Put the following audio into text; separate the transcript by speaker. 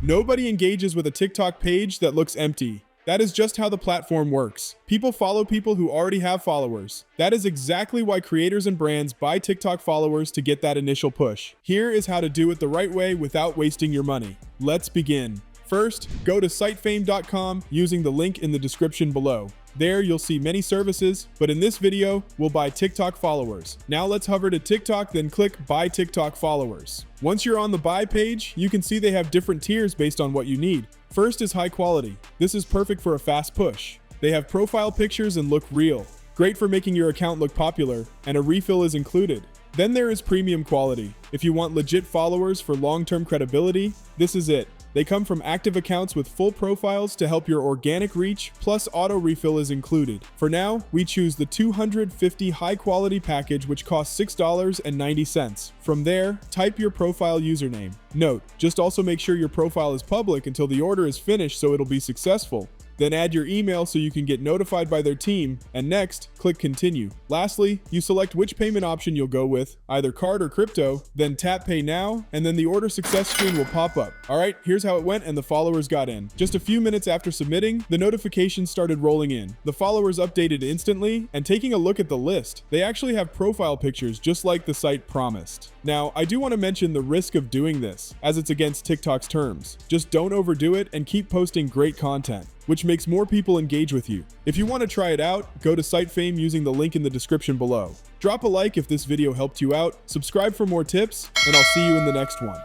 Speaker 1: Nobody engages with a TikTok page that looks empty. That is just how the platform works. People follow people who already have followers. That is exactly why creators and brands buy TikTok followers to get that initial push. Here is how to do it the right way without wasting your money. Let's begin. First, go to SiteFame.com using the link in the description below. There you'll see many services, but in this video, we'll buy TikTok followers. Now let's hover to TikTok, then click Buy TikTok Followers. Once you're on the buy page, you can see they have different tiers based on what you need. First is high quality. This is perfect for a fast push. They have profile pictures and look real. Great for making your account look popular, and a refill is included. Then there is premium quality. If you want legit followers for long-term credibility, this is it. They come from active accounts with full profiles to help your organic reach, plus auto refill is included. For now, we choose the 250 high quality package, which costs $6.90. From there, type your profile username. Note, just also make sure your profile is public until the order is finished so it'll be successful. Then add your email so you can get notified by their team, and next, click Continue. Lastly, you select which payment option you'll go with, either card or crypto, then tap Pay Now, and then the order success screen will pop up. Alright, here's how it went and the followers got in. Just a few minutes after submitting, the notifications started rolling in. The followers updated instantly, and taking a look at the list, they actually have profile pictures just like the site promised. Now, I do want to mention the risk of doing this, as it's against TikTok's terms. Just don't overdo it and keep posting great content, which makes more people engage with you. If you want to try it out, go to SiteFame using the link in the description below. Drop a like if this video helped you out, subscribe for more tips, and I'll see you in the next one.